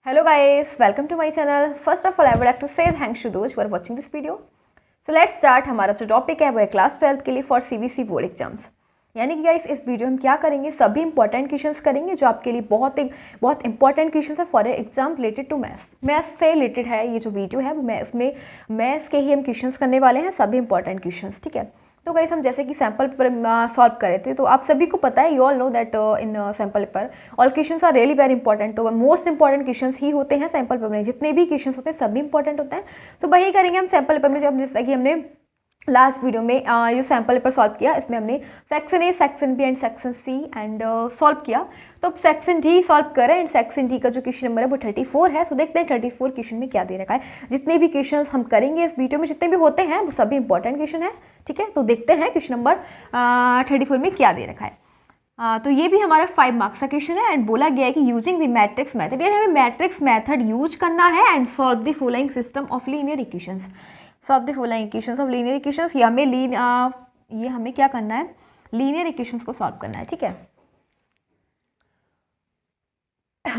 Hello guys, welcome to my channel. First of all, I would like to say thanks to those who are watching this video. So let's start. हमारा जो topic है वो है class 12 के लिए for CBSE board exams. यानी कि guys इस वीडियो में हम क्या करेंगे, सभी इंपॉर्टेंट क्वेश्चंस करेंगे जो आपके लिए बहुत इंपॉर्टेंट क्वेश्चंस है for exam related to maths से रिलेटेड है। ये जो वीडियो है वो इसमें मैथ्स के ही हम क्वेश्चंस करने वाले हैं, सभी इंपॉर्टेंट क्वेश्चंस। ठीक है, तो गाइस हम जैसे कि सैम्पल पेपर सॉल्व कर रहे थे, तो आप सभी को पता है, you all know that in sample paper all questions are really very important. तो मोस्ट इंपॉर्टेंट क्वेश्चंस ही होते हैं सैम्पल पेपर में, जितने भी क्वेश्चंस होते हैं सभी इंपॉर्टेंट होते हैं। तो वही करेंगे हम सैम्पल पेपर में, जब जैसा कि हमने लास्ट वीडियो में जो सैम्पल पेपर सॉल्व किया, इसमें हमने section A, section B and section C and solve किया। तो अब सेक्शन डी सॉल्व करें एंड सेक्शन डी का जो क्वेश्चन नंबर है वो 34 है। सो देखते हैं 34 क्वेश्चन में क्या दे रखा है। जितने भी क्वेश्चन हम करेंगे इस वीडियो में, जितने भी होते हैं वो सभी इंपॉर्टेंट क्वेश्चन है। ठीक है, तो देखते हैं क्वेश्चन नंबर 34 में क्या दे रखा है। तो ये भी हमारा 5 मार्क्स का क्वेश्चन है एंड बोला गया है कि यूजिंग द मैट्रिक्स मेथड, यानी हमें मैट्रिक्स मेथड यूज करना है and solve the following system of linear equations. Solve the following equations of linear equations. ये हमें क्या करना है, लीनियर इक्वेशंस को सॉल्व करना है। ठीक है,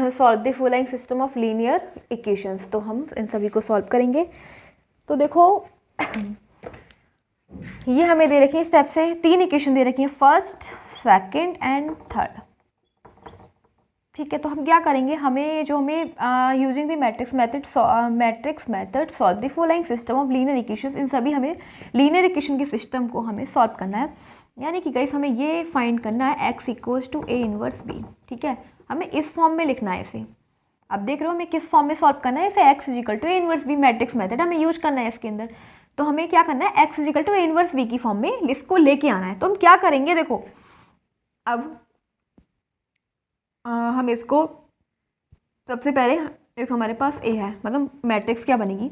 solve the following system of linear equations. तो हम इन सभी को सॉल्व करेंगे। तो देखो ये हमें दे रखी है स्टेप से 3 इक्वेशन दे रखी है, फर्स्ट, सेकंड एंड थर्ड। ठीक है, तो हम क्या करेंगे, हमें using the matrix method solve the following system of linear equations. इन सभी हमें लीनियर इक्वेशन के सिस्टम को हमें सॉल्व करना है। यानी कि गाइस हमें ये फाइंड करना है x equals to a inverse b। ठीक है, हमें इस फॉर्म में लिखना है इसे। अब देख रहे हो हमें किस फॉर्म में सॉल्व करना है इसे, x equal to a inverse b matrix method हमें यूज करना है इसके अंदर। तो हमें क्या करना है, x equal to a inverse b की फॉर्म में इसको लेके आना है। तो हम क्या करेंगे, देखो अब हम इसको सबसे पहले एक हमारे पास a है, मतलब मैट्रिक्स क्या बनेगी,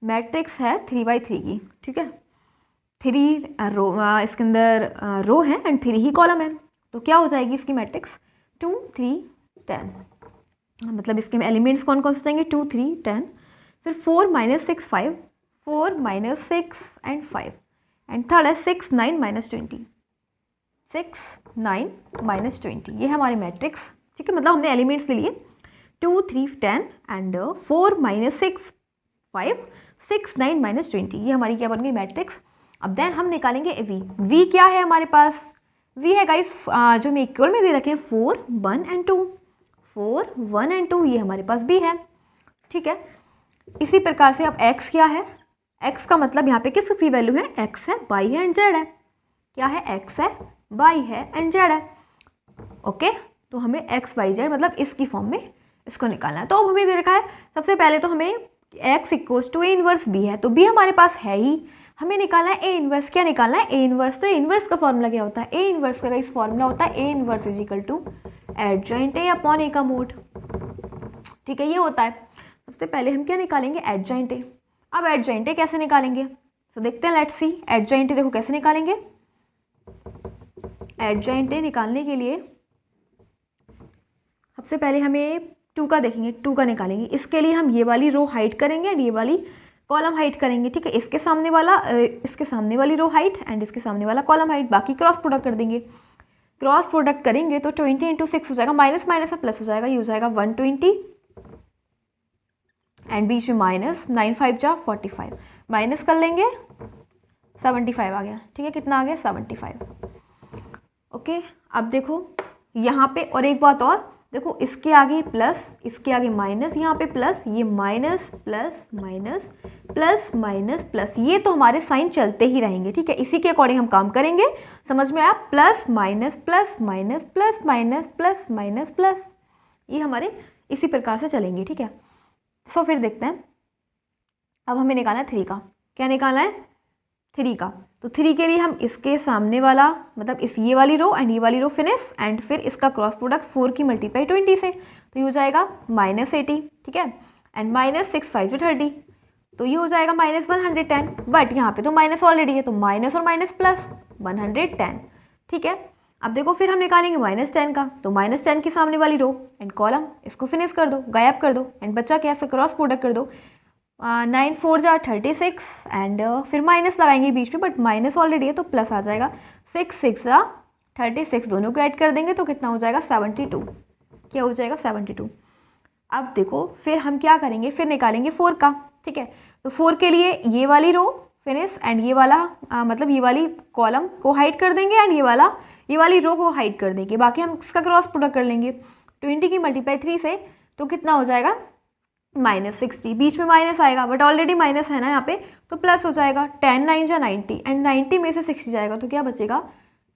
मैट्रिक्स है 3/3 की। ठीक है, 3 रो इसके अंदर रो है एंड 3 ही कॉलम है। तो क्या हो जाएगी इसकी मैट्रिक्स 2 3 10, मतलब इसके में एलिमेंट्स कौन कौन से जाएंगे 2 3 10, फिर 4 -6 5, 4 -6 एंड 5 एंड थर्ड है 6 9 -20, 6 9 -20। ये है हमारी मैट्रिक्स। ठीक है, मतलब हमने एलिमेंट्स ले लिए 2 3 10 एंड 4 -6 5 6 9 -20। ये हमारी क्या बन गई मैट्रिक्स। अब देन हम निकालेंगे v क्या है हमारे पास, v है गाइस जो मैं इक्वल में दे रखे हैं 4 1 एंड 2, 4 1 एंड 2, ये हमारे पास b है। ठीक है, इसी प्रकार से अब x क्या है, x का मतलब यहाँ पे किसकी वैल्यू है, x है, y है एंड z है। क्या है, x है, y है एंड z है। ओके, तो हमें x y z मतलब इसकी फॉर्म में इसको निकालना है। तो अब हमें दे रखा है सबसे पहले तो हमें x equals to a inverse b है, तो b हमारे पास है ही, हमें निकालना है a इनवर्स। क्या निकालना है, a इनवर्स। तो a इनवर्स का फॉर्मूला क्या होता है, a इनवर्स का इस फॉर्मूला होता है a inverse is equal to adjoint a upon a का मोड। ठीक है, ये होता है। सबसे पहले हम क्या निकालेंगे, एडजॉइंट a। अब एडजॉइंट a कैसे निकालेंगे, तो देखते हैं, लेट्स सी। एडजॉइंट a देखो कैसे निकालेंगे, एडजॉइंट a निकालने के लिए सबसे पहले हमें 2 का देखेंगे, 2 का निकालेंगे। इसके लिए हम ये वाली रो हाइट करेंगे एंड ये वाली कॉलम हाइट करेंगे। ठीक है, इसके सामने वाली रो हाइट एंड इसके सामने वाला कॉलम हाइट, बाकी क्रॉस प्रोडक्ट कर देंगे। क्रॉस प्रोडक्ट करेंगे तो 20 × 6 हो जाएगा, माइनस माइनस प्लस हो जाएगा, ये हो जाएगा 120 एंड बीच में माइनस 9 5 जा 45, माइनस कर लेंगे 75 आ गया। ठीक है, कितना आ गया 75। ओके, अब देखो यहाँ पे और एक बात और, देखो इसके आगे प्लस, इसके आगे माइनस, यहाँ पे प्लस, ये minus plus minus plus minus plus, ये तो हमारे साइन चलते ही रहेंगे। ठीक है, इसी के अकॉर्डिंग हम काम करेंगे। समझ में आया, plus minus plus minus plus minus plus minus plus, ये हमारे इसी प्रकार से चलेंगे। ठीक है, सो फिर देखते हैं। अब हमें निकालना है 3 का। क्या निकालना है, 3 का। तो 3 के लिए हम इसके सामने वाला, मतलब ये वाली रो एंड ये वाली रो फिनिश एंड फिर इसका क्रॉस प्रोडक्ट 4 की मल्टीप्लाई 20 से, तो ये हो जाएगा -80। ठीक है, एंड -6 5 30, तो ये हो जाएगा -110। बट यहाँ पे तो माइनस ऑलरेडी है, तो माइनस और माइनस प्लस 110। ठीक है, अब देखो फिर हम निकालेंगे -10 का, तो -10 के सामने वाली रो एंड कॉलम इसको फिनिश कर दो, गायब कर दो एंड बच्चा कैसे क्रॉस प्रोडक्ट कर दो। 9 4 जा 36 एंड फिर माइनस लगाएंगे बीच में, बट माइनस ऑलरेडी है तो प्लस आ जाएगा। 6 6 जा 36, दोनों को ऐड कर देंगे तो कितना हो जाएगा 72। क्या हो जाएगा 72। अब देखो फिर हम क्या करेंगे, फिर निकालेंगे 4 का, ठीक है। तो 4 के लिए ये वाली रो फिनिश एंड ये वाला मतलब ये वाली कॉलम को हाइड कर देंगे एंड ये वाली रो को हाइड कर देंगे, बाकी हम इसका क्रॉस प्रोडक्ट कर लेंगे 20 की मल्टीप्लाई 3 से, तो कितना हो जाएगा -60, बीच में माइनस आएगा बट ऑलरेडी माइनस है ना यहाँ पे, तो प्लस हो जाएगा 10 9 जा 90 एंड 90 में से 60 जाएगा तो क्या बचेगा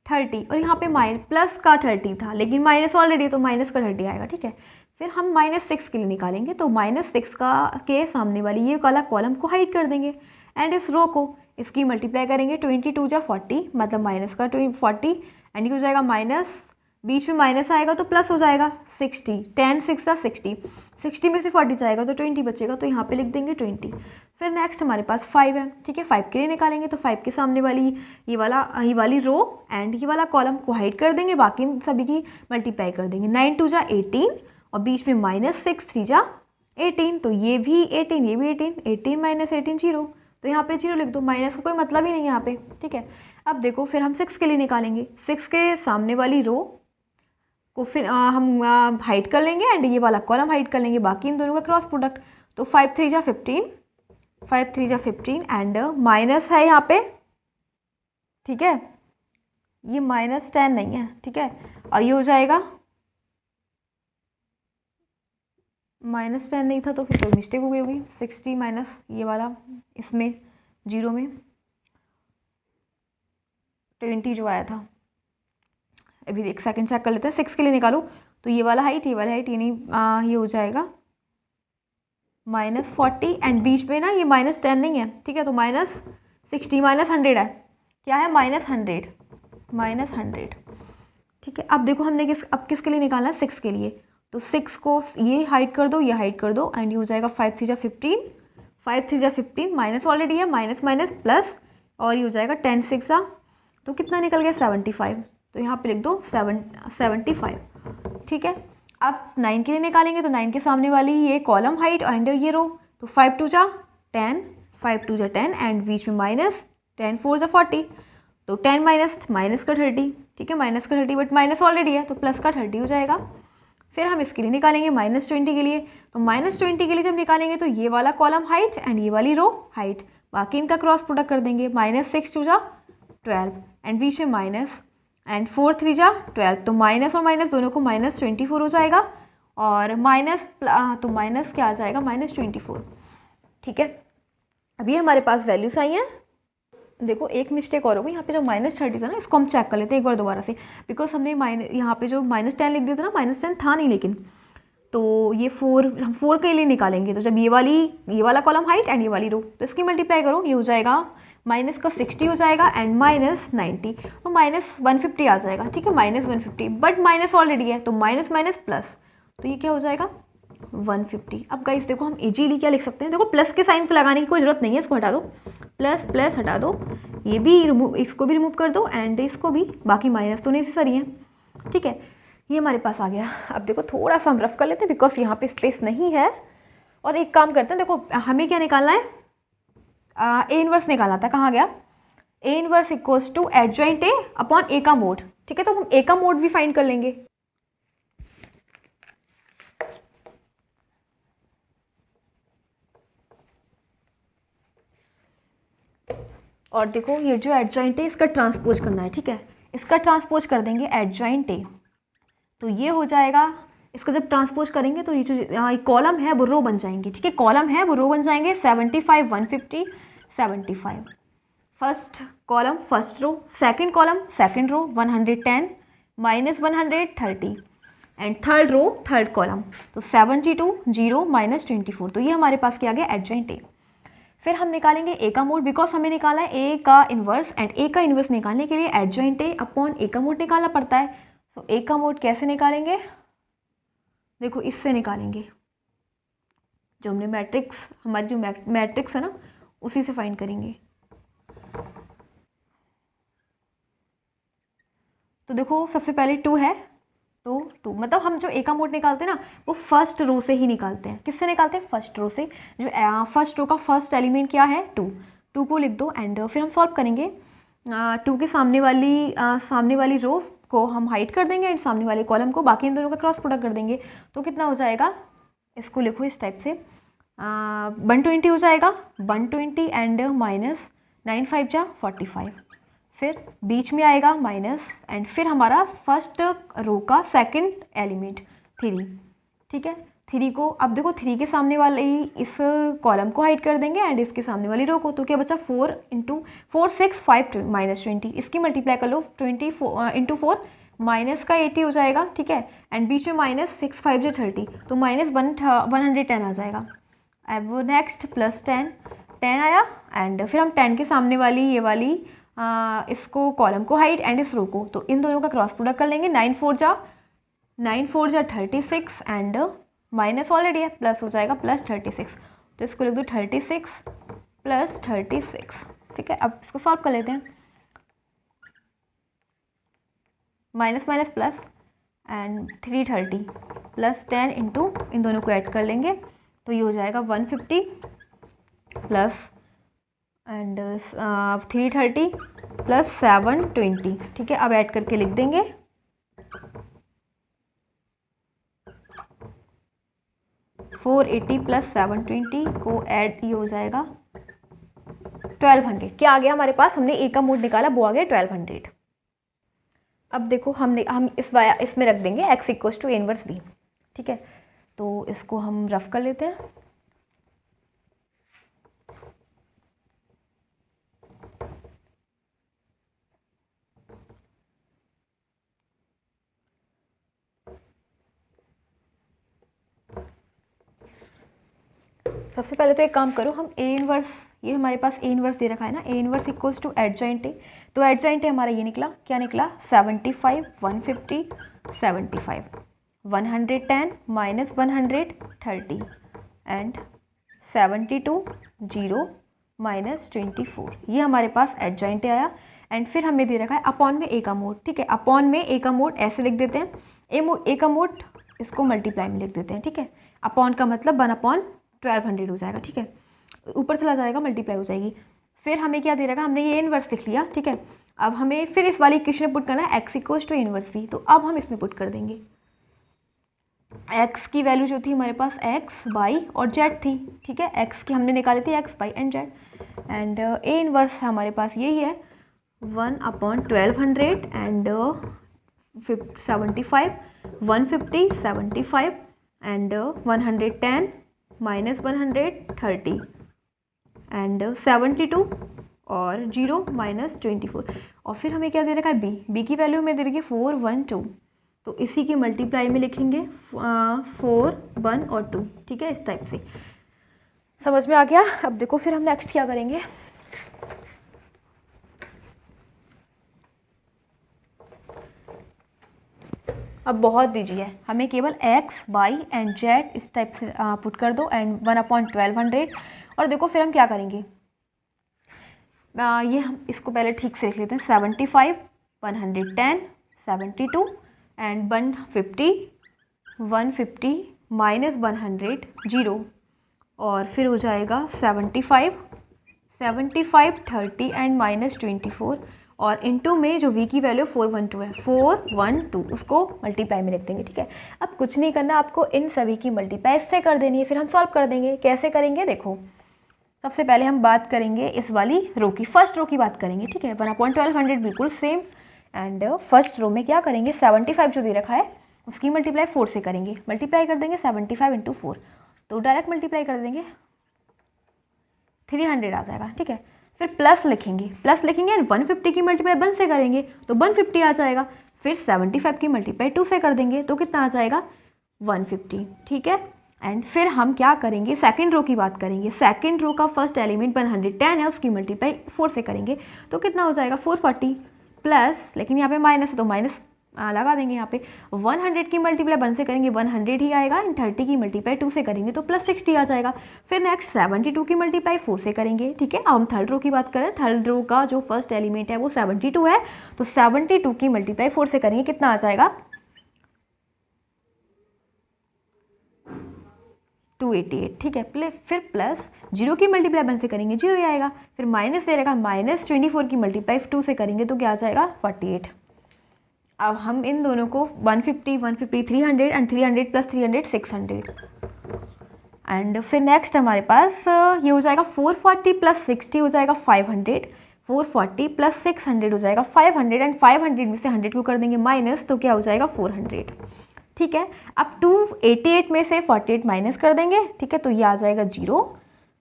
30, और यहाँ पे प्लस का 30 था लेकिन माइनस ऑलरेडी, तो माइनस का 30 आएगा, ठीक है। फिर हम -6 के लिए निकालेंगे, तो -6 का के सामने वाली ये वाला कॉलम को हाइड कर देंगे एंड इस रो को इसकी मल्टीप्लाई करेंगे 22 जा 40 मतलब माइनस का 40 एंड ये हो जाएगा माइनस, बीच में माइनस आएगा तो प्लस हो जाएगा 60, 10 6 जा 60, 60 में से 40 जाएगा तो 20 बचेगा, तो यहाँ पे लिख देंगे 20। फिर नेक्स्ट हमारे पास 5 है, ठीक है। 5 के लिए निकालेंगे, तो 5 के सामने वाली ये वाली रो एंड ये वाला कॉलम को हाइड कर देंगे, बाकी सभी की मल्टीप्लाई कर देंगे 9 2 जा 18 और बीच में -6 3 जा 18, तो ये भी 18 ये भी 18, 18 - 18 0, तो यहाँ पे 0 लिख दो, माइनस का कोई मतलब ही नहीं है यहाँ पे, ठीक है। अब देखो फिर हम 6 के लिए निकालेंगे, 6 के सामने वाली रो को फिर हम हाइड कर लेंगे एंड ये वाला कॉलम हाइड कर लेंगे, बाकी इन दोनों का क्रॉस प्रोडक्ट, तो 5 3 जा 15, 5 3 जा 15 एंड माइनस है यहाँ पे, ठीक है, ये -10 नहीं है, ठीक है, और ये हो जाएगा -10 नहीं था तो फिर कोई मिस्टेक हो गई होगी, 60 माइनस ये वाला इसमें 0 में 20 जो आया था, अभी एक सेकंड चेक कर लेते हैं। 6 के लिए निकालो, तो ये वाला हाइट ये नहीं ये हो जाएगा -40 एंड बीच में ना ये -10 नहीं है, ठीक है, तो -60 -100 है, क्या है -100, ठीक है। अब देखो हमने किसके लिए निकालना है 6 के लिए, तो 6 को ये हाइड कर दो ये हाइड कर दो एंड ये हो जाएगा 5 3 जा 15, 5 3 जा 15 माइनस ऑलरेडी है, माइनस माइनस प्लस और ये हो जाएगा 10 6 जा, तो कितना निकल गया 75, तो यहाँ पे लिख दो 75, ठीक है। अब 9 के लिए निकालेंगे, तो 9 के सामने वाली ये कॉलम हाइट एंड ये रो, तो 5 2 जा 10, 5 2 जा 10 एंड बीच में माइनस 10 4 जा 40, तो 10 माइनस का 30, ठीक है, माइनस का 30 बट माइनस ऑलरेडी है तो प्लस का 30 हो जाएगा। फिर हम इसके लिए निकालेंगे -20 के लिए, तो -20 के लिए जब निकालेंगे तो ये वाला कॉलम हाइट एंड ये वाली रो हाइट, बाकी इनका क्रॉस प्रोडक्ट कर देंगे, -6 2 जा 12 एंड बीच में माइनस एंड 4 3 जा 12, तो माइनस और माइनस दोनों को -24 हो जाएगा और तो माइनस क्या आ जाएगा -24, ठीक है। अभी हमारे पास वैल्यूज आई हैं। देखो एक मिस्टेक और होगी, यहाँ पे जो -30 था ना इसको हम चेक कर लेते हैं एक बार दोबारा से, बिकॉज हमने यहाँ पे जो -10 लिख दिया था ना, -10 था नहीं लेकिन, तो ये 4 हम 4 के लिए निकालेंगे, तो जब ये वाला कॉलम हाइट एंड ये वाली रो, तो इसकी मल्टीप्लाई करो, ये हो जाएगा माइनस का 60 हो जाएगा एंड -90, तो -150 आ जाएगा, ठीक है, -150 बट माइनस ऑलरेडी है तो माइनस माइनस प्लस, तो ये क्या हो जाएगा 150। अब गाइस देखो हम इजीली क्या लिख सकते हैं, देखो प्लस के साइन को लगाने की कोई जरूरत नहीं है, इसको हटा दो, प्लस प्लस हटा दो, ये भी रिमूव, इसको भी रिमूव कर दो एंड इसको भी, बाकी माइनस तो नेसेसरी है, ठीक है। ये हमारे पास आ गया। अब देखो थोड़ा सा हम रफ कर लेते हैं बिकॉज यहाँ पे स्पेस नहीं है, और एक काम करते हैं, देखो हमें क्या निकालना है, ए इनवर्स निकालना था, कहाँ गया, A inverse equals to adjoint A upon A का मोड, ठीक है, तो हम ए का मोड भी फाइंड कर लेंगे। और देखो ये जो एडजॉइंट है इसका ट्रांसपोज करना है, ठीक है, इसका ट्रांसपोज कर देंगे एडजॉइंट ए, तो ये हो जाएगा, इसका जब ट्रांसपोज करेंगे तो ये जो कॉलम है वो रो बन जाएंगे, ठीक है, कॉलम है वो रो बन जाएंगे, 75 150 75, first column first row, second column second row 110 -100 30 and third row third column, तो 72 0 -24, तो ये हमारे पास क्या आ गया एडजॉइंट ए। फिर हम निकालेंगे ए का मोड, बिकॉज हमें निकाला है ए का इन्वर्स एंड ए का इन्वर्स निकालने के लिए एडजॉइंट ए अपॉन ए का मोड निकालना पड़ता है, तो ए का मोड कैसे निकालेंगे, देखो इससे निकालेंगे, जो हमने मैट्रिक्स, हमारी जो मैट्रिक्स है ना उसी से फाइंड करेंगे। तो देखो सबसे पहले 2 है, तो 2 मतलब हम जो ए का मोड निकालते हैं ना वो फर्स्ट रो से ही निकालते हैं, किससे निकालते हैं फर्स्ट रो से, जो फर्स्ट रो का फर्स्ट एलिमेंट क्या है 2 को लिख दो एंड फिर हम सॉल्व करेंगे। 2 के सामने वाली रो को हम हाइड कर देंगे एंड सामने वाले कॉलम को, बाकी इन दोनों का क्रॉस प्रोडक्ट कर देंगे, तो कितना हो जाएगा इसको लिखो इस टाइप से, 120 हो जाएगा, 120 एंड माइनस 9 5 जा 45, फिर बीच में आएगा माइनस एंड फिर हमारा फर्स्ट रो का सेकंड एलिमेंट 3, ठीक है। 3 को अब देखो 3 के सामने वाले इस कॉलम को हाइड कर देंगे एंड इसके सामने वाली रो को, तो क्या बचा 4 इंटू 4 6 5 माइनस 20, इसकी मल्टीप्लाई कर लो 20 इंटू 4 माइनस का 80 हो जाएगा, ठीक है। एंड बीच में माइनस 6 5 जो 30, तो माइनस 110 आ जाएगा। अब नेक्स्ट प्लस 10 आया एंड फिर हम 10 के सामने वाली ये वाली इसको कॉलम को हाइड एंड इस रो को, तो इन दोनों का क्रॉस प्रोडक्ट कर लेंगे, 9 4 जा 36 एंड माइनस ऑलरेडी है, प्लस हो जाएगा प्लस 36, तो इसको लिख दो 36 प्लस 36, ठीक है। अब इसको सॉल्व कर लेते हैं, minus minus plus and 330 plus 10 into इन दोनों को ऐड कर लेंगे, तो ये हो जाएगा 150 प्लस एंड 330 प्लस 720, ठीक है। अब ऐड करके लिख देंगे 480 प्लस 720 को ऐड ये हो जाएगा 1200। क्या आ गया हमारे पास, हमने ए का मोड निकाला, वो आ गया 1200। अब देखो हम इसमें रख देंगे x equals to inverse b, ठीक है। तो इसको हम रफ कर लेते हैं, सबसे पहले तो एक काम करो, हम ए इनवर्स, ये हमारे पास ए इनवर्स दे रखा है ना, A inverse equals to adjoint A, तो एडजॉइंट ए हमारा ये निकला, क्या निकला 75 150 75 110 माइनस 130 एंड 72 0 माइनस 24, ये हमारे पास एडजॉइंट ए आया। एंड फिर हमें दे रखा है अपॉन में ए का मोड, ठीक है। अपॉन में ए का मोड ऐसे लिख देते हैं, ए का मोड इसको मल्टीप्लाई में लिख देते हैं, ठीक है। अपॉन का मतलब 1/1200 हो जाएगा, ठीक है। ऊपर चला जाएगा, मल्टीप्लाई हो जाएगी। फिर हमें क्या दे रखा है, हमने ये इनवर्स लिख लिया, ठीक है। अब हमें फिर इस वाली इक्वेशन में पुट करना है x इक्वल्स टू इनवर्स भी, तो अब हम इसमें पुट कर देंगे। x की वैल्यू जो थी हमारे पास x y और z थी, ठीक है। x की हमने निकाली थी x y and z, and A inverse हमारे पास यही है 1/1200 एंड 75 150 75 एंड 110 माइनस 130 एंड 72 और 0 माइनस 24, और फिर हमें क्या दे रखा है b की वैल्यू में दे रखी है 412, तो इसी की मल्टीप्लाई में लिखेंगे 4 1 और 2, ठीक है। इस टाइप से समझ में आ गया। अब देखो फिर हम नेक्स्ट क्या करेंगे, अब बहुत दीजिए, हमें केवल x y एंड z इस टाइप से पुट कर दो एंड 1/1200, और देखो फिर हम क्या करेंगे, ये हम इसको पहले ठीक से लिख लेते हैं, 75 110 72 एंड 150 माइनस 100 0, और फिर हो जाएगा 75 30 एंड माइनस 24, और इनटू में जो v की वैल्यू 412 है 412, उसको मल्टीप्लाई में लिख देंगे, ठीक है। अब कुछ नहीं करना, आपको इन सभी की मल्टीप्लाई इससे कर देनी है, फिर हम सॉल्व कर देंगे। कैसे करेंगे देखो, सबसे पहले हम बात करेंगे इस वाली रो की, फर्स्ट रो की बात करेंगे, ठीक है। 1/1200 बिल्कुल सेम, एंड फर्स्ट रो में क्या करेंगे 75 जो दे रखा है उसकी मल्टीप्लाई 4 से करेंगे, मल्टीप्लाई कर देंगे 75 इंटू 4, तो डायरेक्ट मल्टीप्लाई कर देंगे 300 आ जाएगा, ठीक है। फिर प्लस लिखेंगे एंड 150 की मल्टीप्लाई 1 से करेंगे तो 150 आ जाएगा, फिर 75 की मल्टीप्लाई 2 से कर देंगे तो कितना आ जाएगा 150, ठीक है। एंड फिर हम क्या करेंगे, सेकंड रो की बात करेंगे। सेकंड रो का फर्स्ट एलिमेंट 110 है, उसकी मल्टीप्लाई 4 से करेंगे तो कितना हो जाएगा 440 प्लस, लेकिन यहाँ पे माइनस है तो माइनस लगा देंगे। यहाँ पे 100 की मल्टीप्लाई 1 से करेंगे 100 ही आएगा, एंड 30 की मल्टीप्लाई 2 से करेंगे तो प्लस 60 आ जाएगा। फिर नेक्स्ट 72 की मल्टीप्लाई 4 से करेंगे, ठीक है। अब हम थर्ड रो की बात करें, थर्ड रो का जो फर्स्ट एलिमेंट है वो 72 है, तो 72 की मल्टीप्लाई 4 से करेंगे, कितना आ जाएगा 288, ठीक है। फिर प्लस 0 की मल्टीप्लाई 1 से करेंगे 0 ही आएगा, फिर माइनस दे रहेगा, माइनस 24 की मल्टीप्लाई 2 से करेंगे तो क्या आ जाएगा 48। अब हम इन दोनों को 150 300 एंड 300 प्लस 300 600, एंड फिर नेक्स्ट हमारे पास ये हो जाएगा 440 प्लस 60 हो जाएगा 500, 440 प्लस 600 हो जाएगा 500 एंड 500 में से 100 को कर देंगे माइनस, तो क्या हो जाएगा 400। ठीक है, अब 288 में से 48 माइनस कर देंगे, ठीक है, तो ये आ जाएगा 0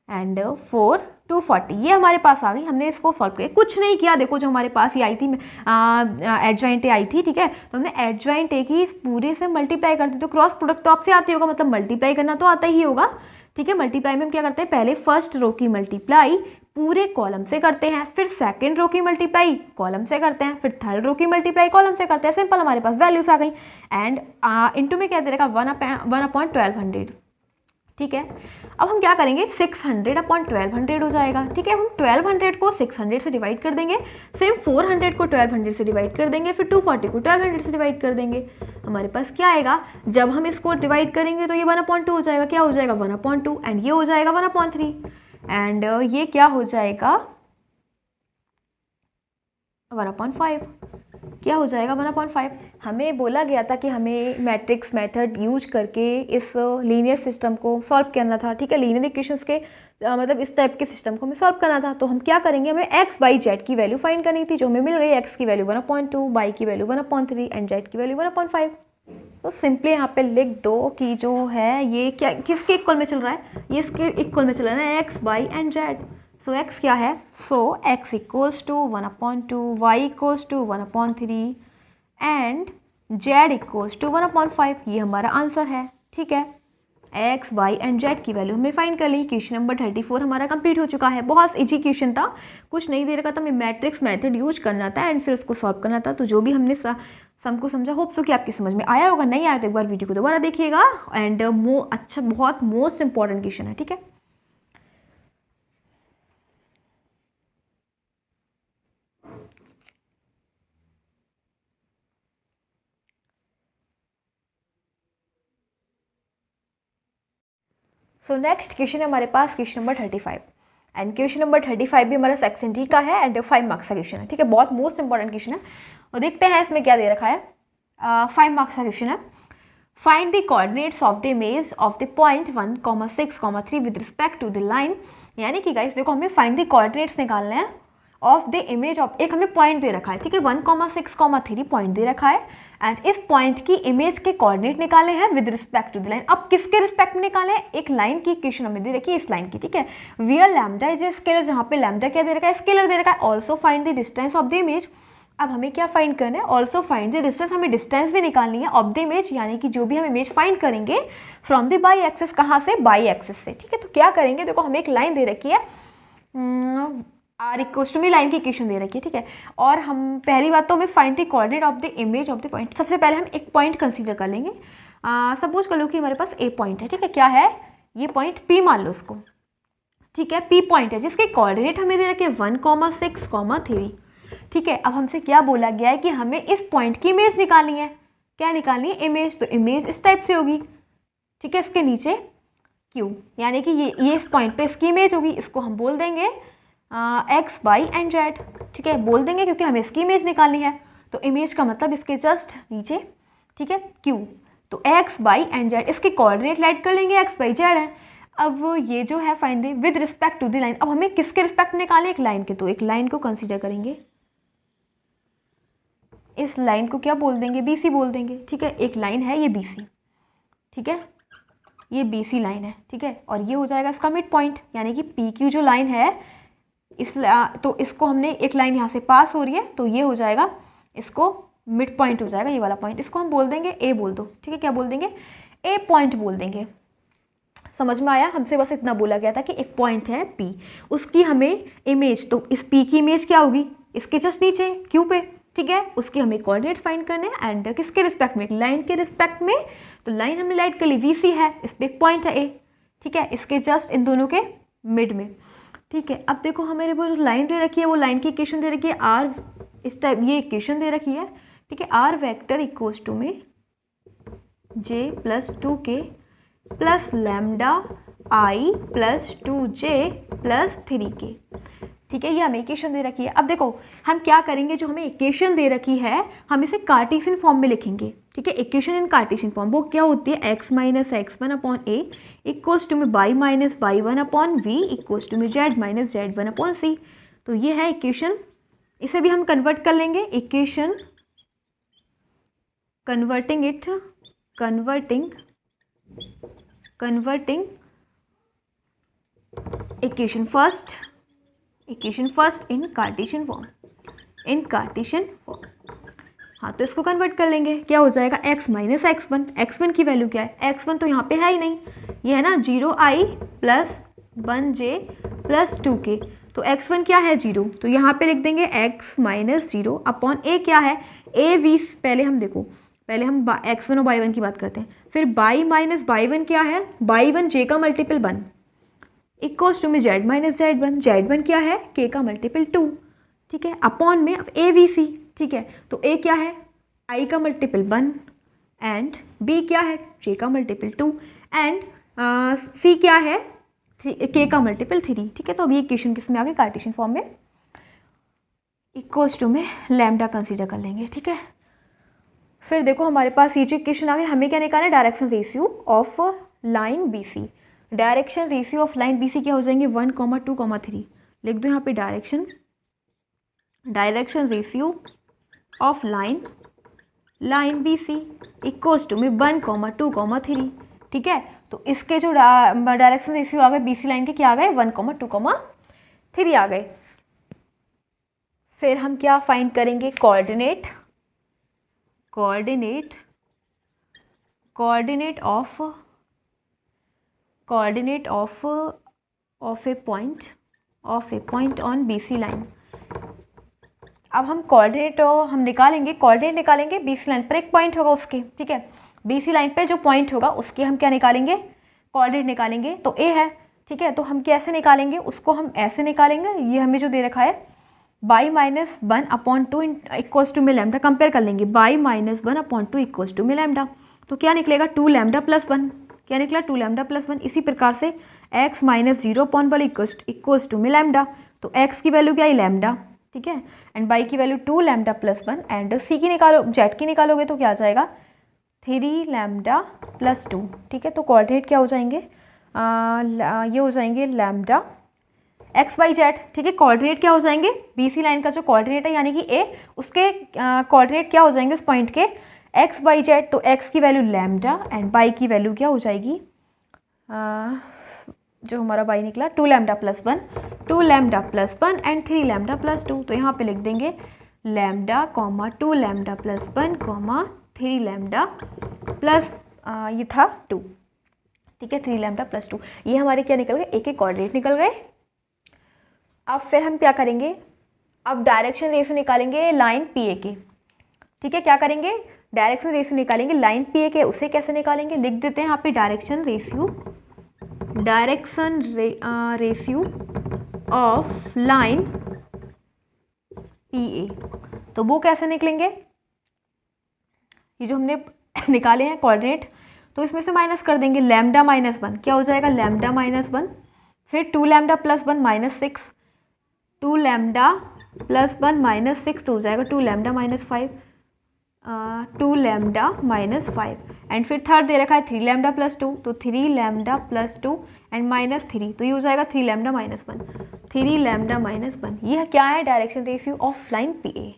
एंड 4 240 ये हमारे पास आ गई। हमने इसको सॉल्व किया, कुछ नहीं किया, देखो जो हमारे पास ये आई थी एडजॉइंट ए आई थी, ठीक है, तो हमने एडजॉइंट ए की इस पूरे से मल्टीप्लाई कर दी। तो क्रॉस प्रोडक्ट तो आपसे आती होगा, मतलब मल्टीप्लाई करना तो आता ही होगा। ठीक है, मल्टीप्लाई में हम क्या करते हैं, पहले फर्स्ट रो की मल्टीप्लाई पूरे कॉलम से करते हैं, फिर सेकंड रो की मल्टीप्लाई कॉलम से करते हैं, फिर थर्ड रो की मल्टीप्लाई कॉलम से करते हैं। सिंपल, हमारे पास वैल्यूज आ गई एंड इनटू में क्या दे रखा 1/1200। ठीक है, अब हम क्या करेंगे 600/1200 हो जाएगा। ठीक है, हम 1200 को 600 से डिवाइड कर देंगे, सेम 400 को 1200 से डिवाइड कर देंगे, फिर 240 को 1200 से डिवाइड कर देंगे। हमारे पास क्या आएगा, जब हम इसको डिवाइड करेंगे तो ये 1/2 हो जाएगा, क्या हो जाएगा 1/2 एंड ये हो जाएगा 1/3 एंड ये क्या हो जाएगा 1/5, क्या हो जाएगा 1/5। हमें बोला गया था कि हमें मैट्रिक्स मेथड यूज करके इस लीनियर सिस्टम को सॉल्व करना था। ठीक है, लीनियर इक्वेशंस के मतलब इस टाइप के सिस्टम को हमें सॉल्व करना था। तो हम क्या करेंगे, हमें एक्स बाई जेड की वैल्यू फाइंड करनी थी, जो हमें मिल गई। एक्स की वैल्यू 1/2, बाई की वैल्यू 1/3 एंड जेड की वैल्यू 1/5। तो सिंपली यहाँ पे लिख दो कि जो है ये क्या किसके इक्वल में चल रहा है, ये इसके इक्वल में चल रहा है ना, X Y and Z. So X क्या है, so X equals to 1/2, Y equals to 1/3 and Z equals to 1/5। ये हमारा आंसर है। ठीक है, एक्स वाई एंड जेड की वैल्यू हमने फाइंड कर ली। क्वेश्चन नंबर 34 हमारा कंप्लीट हो चुका है। बहुत इजी क्वेश्चन था, कुछ नहीं दे रखा था, हमें मैट्रिक्स मेथड यूज करना था एंड फिर उसको सॉल्व करना था। तो जो भी हमने सम को समझा, होप सो कि आपकी समझ में आया होगा। नहीं आया तो एक बार वीडियो को दोबारा देखिएगा एंड अच्छा बहुत मोस्ट इंपॉर्टेंट क्वेश्चन है। ठीक है, सो नेक्स्ट क्वेश्चन है हमारे पास question number 35 and question number 35 भी हमारा सेक्शन डी का है एंड 5 मार्क्स का क्वेश्चन है। ठीक है, बहुत मोस्ट इंपॉर्टेंट क्वेश्चन है और देखते हैं इसमें क्या दे रखा है। 5 मार्क्स का क्वेश्चन है। Find the coordinates of the image of the point 1,6,3 with respect to the line. यानी कि गाइस देखो, हमें फाइंड द कोऑर्डिनेट्स निकालने हैं ऑफ द इमेज ऑफ, एक हमें पॉइंट दे रखा है। ठीक है, 1,6,3 पॉइंट दे रखा है एंड इस पॉइंट की इमेज के कोऑर्डिनेट निकाले हैं with respect to the line. अब किसके रिस्पेक्ट में निकाले हैं, एक लाइन की इक्वेशन हमें दे रखी है, इस लाइन की। ठीक है, wear lambda is a scalar, जहाँ पे लैम्डा क्या दे रखा है, स्केलर दे रखा है। Also find the distance of the image. अब हमें क्या फाइंड करना है, ऑल्सो फाइंड द डिस्टेंस, हमें डिस्टेंस भी निकालनी है ऑफ द इमेज, यानी कि जो भी हम इमेज फाइंड करेंगे फ्रॉम द बाई एक्सिस, कहाँ से, बाई एक्सिस से। ठीक है, तो क्या करेंगे, देखो हमें एक लाइन दे रखी है, आर इक्वल्स टू में लाइन की इक्वेशन दे रखी है। ठीक है, और हम पहली बात तो हमें find the coordinate of the image of the point. सबसे पहले हम एक पॉइंट कंसीडर कर लेंगे। सपोज कर लो कि हमारे पास ए पॉइंट है। ठीक है, क्या है ये पॉइंट, पी मान लो उसको। ठीक है, पी पॉइंट है जिसके कोऑर्डिनेट हमें दे रखे 1,6,3। ठीक है, अब हमसे क्या बोला गया है कि हमें इस पॉइंट की इमेज निकालनी है। क्या निकालनी है, इमेज। तो इमेज इस टाइप से होगी। ठीक है, इसके नीचे क्यू, यानी कि ये इस पॉइंट पे इसकी इमेज होगी। इसको हम बोल देंगे एक्स बाई एंड जेड। ठीक है, बोल देंगे क्योंकि हमें इसकी इमेज निकालनी है। तो इमेज का मतलब इसके जस्ट नीचे। ठीक है, क्यू, तो एक्स बाई एंड जेड, इसके कोऑर्डिनेट लाइट कर लेंगे, एक्स बाई जेड है। अब ये जो है find the with respect to the line. अब हमें किसके रिस्पेक्ट में निकालें, एक लाइन के। तो एक लाइन को कंसीडर करेंगे, इस लाइन को क्या बोल देंगे, बीसी बोल देंगे। ठीक है, एक लाइन है ये बीसी। ठीक है, ये बीसी लाइन है। ठीक है, और ये हो जाएगा इसका मिड पॉइंट, यानी कि पी क्यू जो लाइन है तो इसको हमने एक लाइन यहाँ से पास हो रही है, तो ये हो जाएगा, इसको मिड पॉइंट हो जाएगा ये वाला पॉइंट। इसको हम बोल देंगे ए बोल दो। ठीक है, क्या बोल देंगे, ए पॉइंट बोल देंगे। समझ में आया, हमसे बस इतना बोला गया था कि एक पॉइंट है पी, उसकी हमें इमेज, तो इस पी की इमेज क्या होगी, इसके जस्ट नीचे क्यू पे। ठीक है, उसके हमें कोऑर्डिनेट फाइंड करने हैं एंड किसके रिस्पेक्ट में, लाइन के रिस्पेक्ट में। तो लाइन हमने लाइट कर ली, वीसी है, इस पर एक पॉइंट है ए। ठीक है, इसके जस्ट इन दोनों के मिड में। ठीक है, अब देखो हमारे वो लाइन दे रखी है, वो लाइन की इक्वेशन दे रखी है आर, इस टाइप ये इक्वेशन दे रखी है। ठीक है, आर वेक्टर इक्वल्स टू में जे प्लस 2k प्लस लैम्डा आई प्लस 2j प्लस 3k। ठीक है, ये हमें इक्वेशन दे रखी है। अब देखो हम क्या करेंगे, जो हमें इक्वेशन दे रखी है हम इसे कार्टेशियन फॉर्म में लिखेंगे। ठीक है, इक्वेशन इन कार्टेशियन फॉर्म वो क्या होती है, x minus x1 upon A equals to में y minus y1 upon B equals to में z minus z1 upon C. तो ये है इक्वेशन, इसे भी हम कन्वर्ट कर लेंगे, equation converting equation first in Cartesian form, हाँ तो इसको कन्वर्ट कर लेंगे, क्या हो जाएगा x माइनस x1, x1 की वैल्यू क्या है, x1 तो यहाँ पे है ही नहीं, ये है ना 0i plus 1j plus 2k, तो x1 क्या है 0, तो यहाँ पे लिख देंगे x माइनस 0 अपॉन a क्या है a v, पहले हम देखो, पहले हम x1 और y1 की बात करते हैं, फिर y माइनस y1 क्या है, y1 j का मल्टीपल 1 इक्वल्स टू में z माइनस z1 क्या है k का मल्टीपल 2, ठीक है, अपॉन में अब a v c, ठीक है, तो a क्या है i का मल्टीपल 1 एंड b क्या है j का मल्टीपल 2 एंड c क्या है k का मल्टीपल 3, ठीक है। तो अभी इक्वेशन किस में आ गई, कार्टेशियन फॉर्म में, इक्वल्स टू में लैम्डा कंसीडर कर लेंगे, ठीक है। फिर देखो हमारे पास ये जो इक्वेशन आ गई, हमें क्या निकालना है, direction ratio of line B C, direction ratio of line B C क्या हो जाएंगे 1, 2, 3, लिख दो यहाँ पे direction ratio of line B C equals to में 1, 2, 3, ठीक है। तो इसके जो डायरेक्शन रेशियो आ गए बी सी लाइन के क्या आ गए 1, 2, 3 आ गए। फिर हम क्या फाइंड करेंगे, coordinate of A point on BC line. अब हम कोऑर्डिनेट निकालेंगे BC लाइन पर, एक पॉइंट होगा उसके, ठीक है, BC लाइन पे जो पॉइंट होगा उसके हम क्या निकालेंगे, कोऑर्डिनेट निकालेंगे। तो A है, ठीक है, तो हम कैसे निकालेंगे उसको, हम ऐसे निकालेंगे, ये हमें जो दे रखा है y minus 1 upon 2 equals to में लैम्डा, कंपेयर कर लेंगे y minus 1 upon 2 equals to में लैम्डा, तो क्या निकलेगा 2 लैम्डा प्लस 1, क्या निकला 2 लैम्डा प्लस 1। इसी प्रकार से x minus 0 upon 1 equals to में लैम्डा, तो x की वैल्यू क्या है लैम्डा, ठीक है, एंड y की value 2 lambda plus 1 and c की z की निकालोगे तो क्या आ जाएगा 3 लैम्डा प्लस 2, ठीक है। तो कोऑर्डिनेट क्या हो जाएंगे, ये हो जाएंगे लैम्डा एक्स वाई जेड, ठीक है। कोऑर्डिनेट क्या हो जाएंगे, BC लाइन का जो कोऑर्डिनेट है यानी कि A, उसके कोऑर्डिनेट क्या हो जाएंगे उस पॉइंट के एक्स वाई जेड, तो x की वैल्यू लैम्डा एंड y की वैल्यू क्या हो जाएगी, जो हमारा y निकला 2 lambda plus 1 and 3 lambda plus 2, तो यहाँ पे लिख देंगे lambda 2 lambda plus 1 3 lambda plus ये था 2, ठीक है, 3 लैम्डा प्लस 2, ये हमारे क्या निकल गए, एक एक कोऑर्डिनेट निकल गए। अब फिर हम क्या करेंगे, अब डायरेक्शन रेशियो निकालेंगे लाइन PA के, ठीक है, क्या करेंगे डायरेक्शन रेशियो निकालेंगे लाइन PA के, उसे कैसे निकालेंगे, लिख देते हैं यहाँ पे direction ratio of line PA, तो वो कैसे निकलेंगे, ये जो हमने निकाले हैं कोऑर्डिनेट, तो इसमें से माइनस कर देंगे, लैम्डा माइनस 1 क्या हो जाएगा लैम्डा माइनस 1, फिर 2 lambda plus 1 minus 6, 2 lambda plus 1 minus 6 तो हो जाएगा 2 lambda minus 5, 2 lambda minus 5 and फिर थर्ड दे रखा है 3 लैम्डा प्लस 2, तो 3 लैम्डा प्लस 2 एंड माइनस 3, तो ये हो जाएगा 3 लैम्डा माइनस 1, 3 लैम्डा माइनस 1, ये क्या है direction ratio of line PA।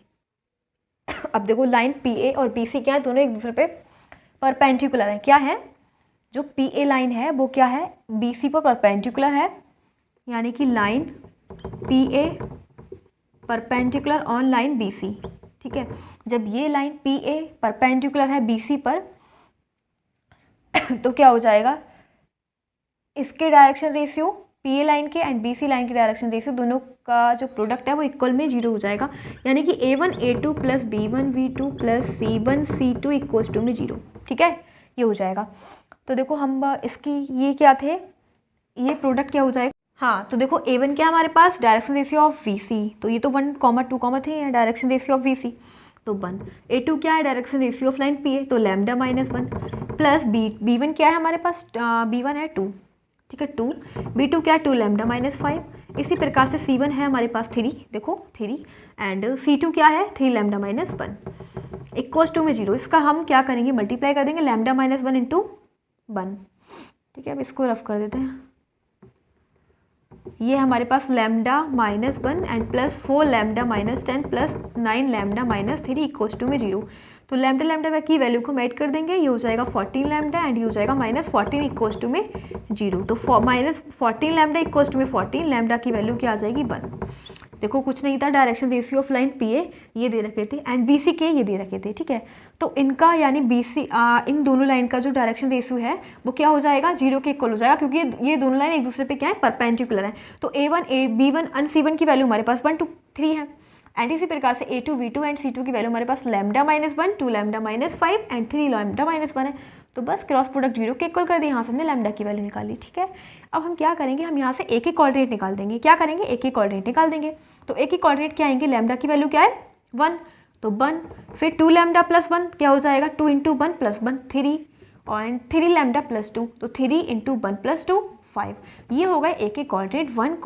अब देखो लाइन PA और BC क्या है, दोनों एक दूसरे पे परपेंडिकुलर है, क्या है, जो PA लाइन है वो क्या है BC पर परपेंडिकुलर है, यानी कि line PA perpendicular on line BC, ठीक है। जब ये लाइन PA परपेंडिकुलर है BC पर तो क्या हो जाएगा, इसके डायरेक्शन रेशियो PA लाइन के एंड BC लाइन के डायरेक्शन रेशियो दोनों का जो प्रोडक्ट है वो इक्वल में 0 हो जाएगा, यानी कि A1 A2 plus B1 V2 plus C1 C2 equals to में 0, ठीक है, ये हो जाएगा। तो देखो हम इसकी ये क्या थे, ये प्रोडक्ट क्या हो जाएगा, हाँ तो देखो A1 क्या हमारे पास डायरेक्शन रेशियो ऑफ VC, तो ये तो 1, 2, 3 है डायरेक्शन रेशियो ऑफ VC, तो 1, A2 क्या है direction ratio of line PA, तो लैम्डा माइनस 1 प्लस B1 क्या है हमारे पास B1 है 2, ठीक है 2, B2 क्या है 2 लैम्डा माइनस 5 इसी प्रकार से C1 है हमारे पास 3, देखो 3, एंड C2 क्या है 3 लैम्डा माइनस 1 इक्वल्स टू में 0। इसका हम क्या करेंगे, मल्टीप्लाई कर देंगे लैम्डा माइनस 1 इंटू 1। ठीक है, अब इसको रफ कर देते हैं। ये हमारे पास lambda minus 1 and plus 4 lambda minus 10 plus 9 lambda minus 3 equals to में 0। तो लैम्डा लैम्डा की वैल्यू को ऐड कर देंगे, ये हो जाएगा 14 लैम्डा एंड ये हो जाएगा माइनस 14 इक्वल्स टू में 0। तो माइनस 14 लैम्डा इक्वल्स टू में 14 लैम्डा की वैल्यू क्या आ जाएगी 1। देखो कुछ नहीं था, direction ratio of line P A ये दे रखे थे एंड बी सी के ये दे रखे थे। ठीक है, तो इनका यानी बी सी इन दोनों लाइन का जो डायरेक्शन रेशियो है वो क्या हो जाएगा 0 के इक्वल हो जाएगा, क्योंकि ये दोनों लाइन एक दूसरे पे क्या है परपेंडिकुलर है। तो A1 B1 एंड C1 की वैल्यू हमारे पास 1 2 3 है एंड इसी प्रकार से A2 V2 एंड C2 की वैल्यू हमारे पास lambda minus 1 2 lambda minus 5 and 3 lambda minus 1 है। तो बस क्रॉस प्रोडक्ट 0 के इक्वल कर दिए, यहाँ से हमने लैम्डा की वैल्यू निकाली। ठीक है, अब हम क्या करेंगे, हम यहाँ से एक एक कोऑर्डिनेट निकाल देंगे। क्या करेंगे, एक एक कोऑर्डिनेट निकाल देंगे। तो एक ही कोऑर्डिनेट क्या आएंगे, लैम्डा की वैल्यू क्या है 1, तो 1, फिर 2 लैम्डा प्लस 1 क्या हो जाएगा 2 इंटू 1 प्लस 1 3 और 3 लैम्डा प्लस 2 तो 3 इंटू 1 प्लस 2 5। ये होगा एक एक कोऑर्डिनेट 1,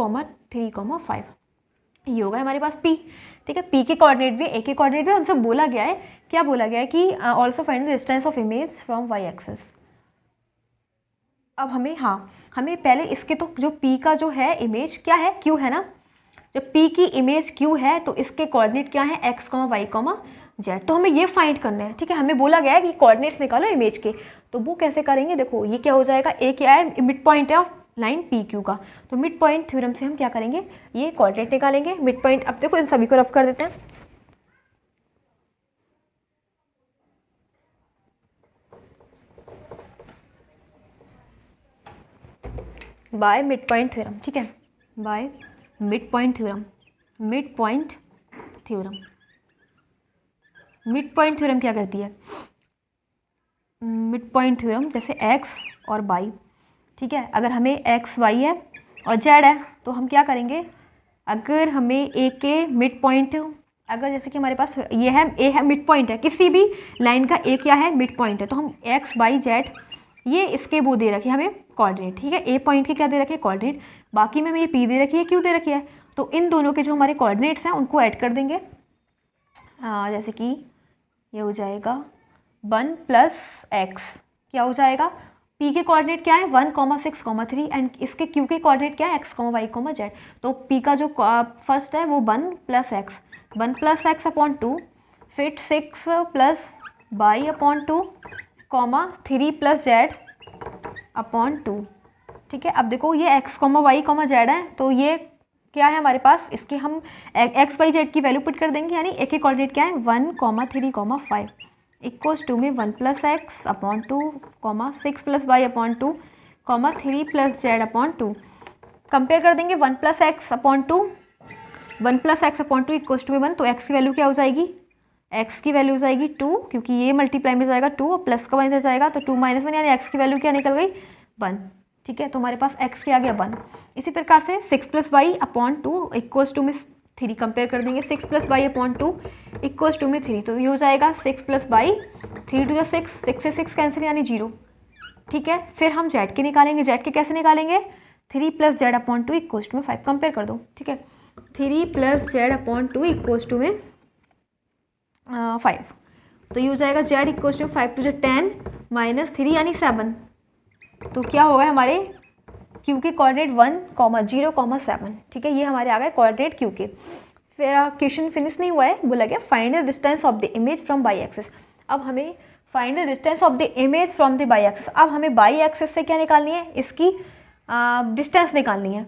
3, 5। ये होगा हमारे पास P। ठीक है, P के कोऑर्डिनेट भी एक एक कोऑर्डिनेट भी हमसे बोला गया है, क्या बोला गया है कि also find the distance of image from Y axis. अब हमें पहले इसके तो जो P का जो है इमेज क्या है Q है ना, जब P की इमेज Q है तो इसके कोऑर्डिनेट क्या है x, y, z। तो हमें ये फाइंड करना है। ठीक है, हमें बोला गया है कि कोऑर्डिनेट्स निकालो इमेज के, तो वो कैसे करेंगे, देखो ये क्या हो जाएगा, ए क्या है मिड पॉइंट है ऑफ लाइन पी क्यू का, तो मिड पॉइंट थ्योरम से हम क्या करेंगे, ये कोऑर्डिनेट निकालेंगे मिड पॉइंट। अब देखो इन सभी को रफ कर देते हैं। By mid point theorem. ठीक है, by mid point theorem. Mid point theorem, mid point theorem क्या करती है, मिड पॉइंट थ्योरम जैसे x और y। ठीक है, अगर हमें x y है और z है तो हम क्या करेंगे, अगर हमें a के मिड पॉइंट, अगर जैसे कि हमारे पास ये है a है मिड पॉइंट है, किसी भी लाइन का a क्या है मिड पॉइंट है, तो हम x y z ये इसके वो दे रखे हमें कोऑर्डिनेट। ठीक है, a पॉइंट के क्या दे रखे कोऑर्डिनेट, बाकी में हमें ये p दे रखी है q दे रखी है, तो इन दोनों के जो हमारे कोऑर्डिनेट्स हैं उनको ऐड कर देंगे। जैसे कि ये हो जाएगा 1 प्लस x, क्या हो जाएगा, p के कोऑर्डिनेट क्या है 1, 6, 3 एंड इसके q के कोऑर्डिनेट क्या है x, y, z। तो p का जो फर्स्ट है वो 1 प्लस x अपॉन 2, फिर 6 plus y upon 2, 3 plus z upon 2। ठीक है, अब देखो ये x, y, z है, तो ये क्या है हमारे पास, इसके हम x, y, z की वैल्यू पुट कर देंगे, यानी एक ही कोऑर्डिनेट क्या है 1, 3, 5 इक्वल्स टू में 1 plus X upon 2, 6 plus Y upon 2, 3 plus Z upon 2। Compare कर देंगे 1 plus X upon 2, 1 plus X upon 2 equals to में 1, तो x की वैल्यू क्या हो जाएगी, x की वैल्यू हो जाएगी 2, क्योंकि ये मल्टीप्लाई में जाएगा 2 और प्लस का 1 इधर जाएगा, तो 2 - 1 यानी x की वैल्यू क्या निकल गई 1। ठीक है, तो हमारे पास x क्या आ गया 1। इसी प्रकार से 6 plus Y upon 2 equals to में 3, कंपेयर कर देंगे 6 plus Y upon 2 equals to में 3, तो ये हो जाएगा 6 प्लस वाई, 3 2 6, 6 से 6 कैंसिल यानी 0। ठीक है, फिर हम जेड के निकालेंगे, जेड के कैसे निकालेंगे, 3 plus Z upon 2 equals to में 5, कंपेयर कर दो। ठीक है, 3 plus Z upon 2 equals to में 5, तो ये हो जाएगा जेड इक्वल्स टू 5 टू 10 -3 यानी 7। तो क्या होगा हमारे क्यू के कोऑर्डिनेट 1, 0, 7। ठीक है, ये हमारे आ गए कोऑर्डिनेट क्यू के। फिर क्वेश्चन फिनिश नहीं हुआ है, बोला गया find the distance of the image from by axis. अब हमें find the distance of the image from the by axis. अब हमें बाई एक्सिस से क्या निकालनी है, इसकी डिस्टेंस निकालनी है।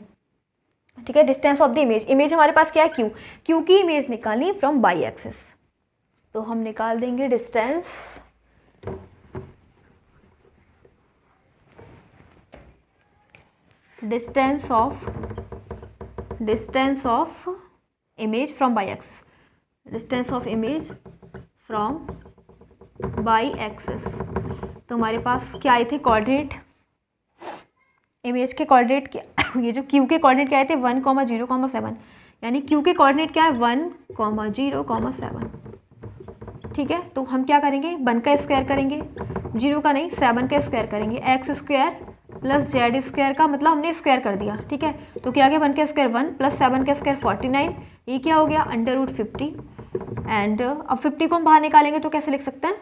ठीक है, distance of the image, image हमारे पास क्या है क्यू, क्यू की इमेज निकालनी है फ्रॉम बाई एक्सिस, तो हम निकाल देंगे distance of image from by axis, distance of image from by axis. तो हमारे पास क्या आए थे कोऑर्डिनेट, इमेज के कोऑर्डिनेट ये जो क्यू के कोऑर्डिनेट क्या आए थे 1, 0, 7, यानी क्यू के कोऑर्डिनेट क्या है 1, 0, 7। ठीक है, तो हम क्या करेंगे 1 का स्क्वायर करेंगे, जीरो का नहीं, 7 का स्क्वायर करेंगे, x square plus Z square का मतलब हमने स्क्वायर कर दिया, ठीक है। तो क्या आ गया, 1 का स्क्वायर 1 प्लस 7 का स्क्वायर 49, ये क्या हो गया √50। एंड अब 50 को हम बाहर निकालेंगे तो कैसे लिख सकते हैं,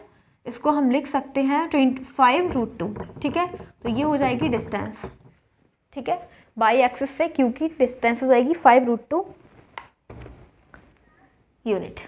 इसको हम लिख सकते हैं 25√2, ठीक है। तो ये हो जाएगी डिस्टेंस, ठीक है, बाई एक्सिस से, क्योंकि डिस्टेंस हो जाएगी 5√2 यूनिट।